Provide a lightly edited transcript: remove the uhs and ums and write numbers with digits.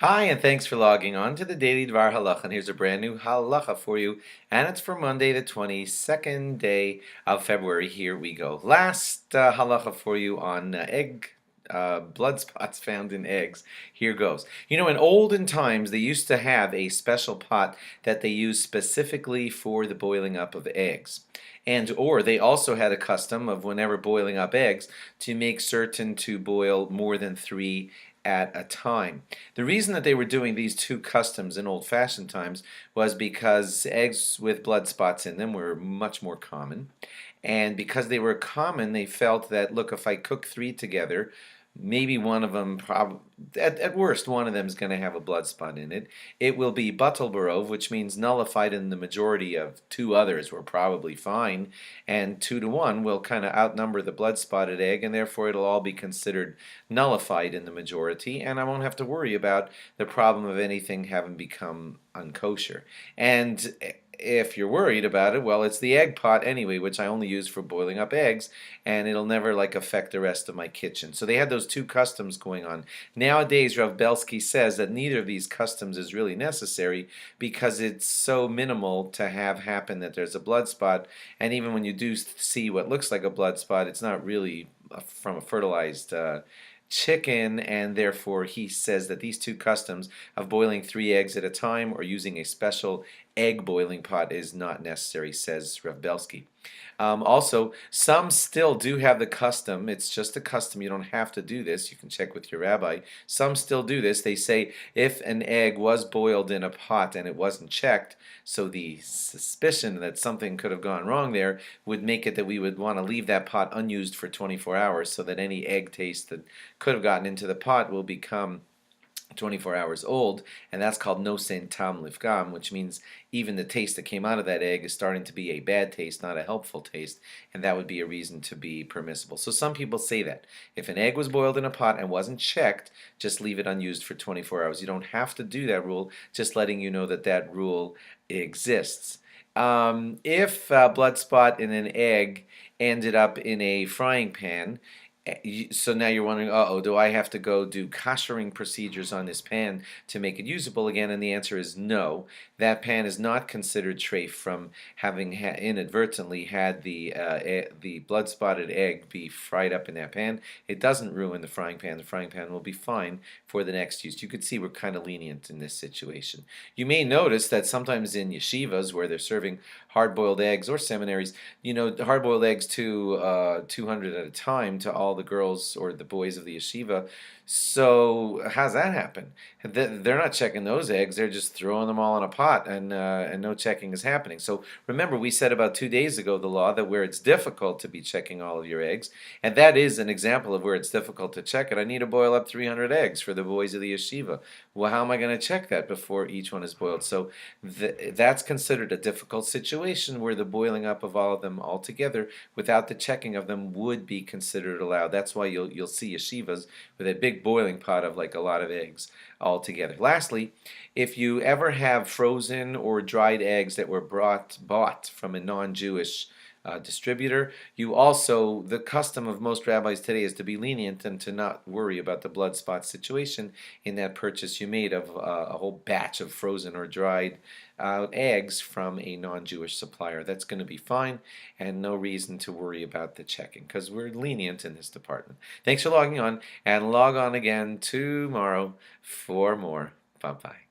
Hi, and thanks for logging on to the Daily DVAR halacha. And here's a brand new halacha for you, and it's for Monday, the 22nd day of February. Here we go. Last halacha for you on egg blood spots found in eggs. Here goes. You know, in olden times, they used to have a special pot that they used specifically for the boiling up of eggs. Or they also had a custom of whenever boiling up eggs to make certain to boil more than three at a time. The reason that they were doing these two customs in old-fashioned times was because eggs with blood spots in them were much more common. And because they were common, they felt that, look, if I cook three together, maybe one of them, at worst, one of them is going to have a blood spot in it. It will be batal barov, which means nullified, and the majority of two others were probably fine, and 2 to 1 will kind of outnumber the blood spotted egg, and therefore it'll all be considered nullified in the majority, and I won't have to worry about the problem of anything having become unkosher. And if you're worried about it, well, it's the egg pot anyway, which I only use for boiling up eggs, and it'll never affect the rest of my kitchen. So they had those two customs going on. Nowadays, Rav Belsky says that neither of these customs is really necessary because it's so minimal to have happen that there's a blood spot, and even when you do see what looks like a blood spot, it's not really from a fertilized chicken, and therefore he says that these two customs of boiling 3 eggs at a time or using a special egg boiling pot is not necessary, says Rav Belsky. Also, some still do have the custom. It's just a custom. You don't have to do this. You can check with your rabbi. Some still do this. They say if an egg was boiled in a pot and it wasn't checked, so the suspicion that something could have gone wrong there would make it that we would want to leave that pot unused for 24 hours so that any egg taste that could have gotten into the pot will become 24 hours old, and that's called nosen tam lifgam, which means even the taste that came out of that egg is starting to be a bad taste, not a helpful taste, and that would be a reason to be permissible. So some people say that if an egg was boiled in a pot and wasn't checked, just leave it unused for 24 hours. You don't have to do that rule, just letting you know that that rule exists. If blood spot in an egg ended up in a frying pan, so now you're wondering, uh-oh, do I have to go do koshering procedures on this pan to make it usable again? And the answer is no. That pan is not considered treif from having inadvertently had the blood-spotted egg be fried up in that pan. It doesn't ruin the frying pan. The frying pan will be fine for the next use. You could see we're kind of lenient in this situation. You may notice that sometimes in yeshivas where they're serving hard-boiled eggs, or seminaries, you know, hard-boiled eggs to 200 at a time to all the girls or the boys of the yeshiva. So how's that happen? They're not checking those eggs. They're just throwing them all in a pot, and no checking is happening. So remember, we said about 2 days ago the law that where it's difficult to be checking all of your eggs, and that is an example of where it's difficult to check it. I need to boil up 300 eggs for the boys of the yeshiva. Well, how am I going to check that before each one is boiled? So that's considered a difficult situation where the boiling up of all of them all together without the checking of them would be considered allowed. That's why you'll see yeshivas with a big boiling pot of a lot of eggs all together. Lastly, if you ever have frozen or dried eggs that were bought from a non-Jewish distributor, the custom of most rabbis today is to be lenient and to not worry about the blood spot situation in that purchase you made of a whole batch of frozen or dried eggs from a non-Jewish supplier. That's going to be fine, and no reason to worry about the checking because we're lenient in this department. Thanks for logging on, and log on again tomorrow for more. Bye-bye.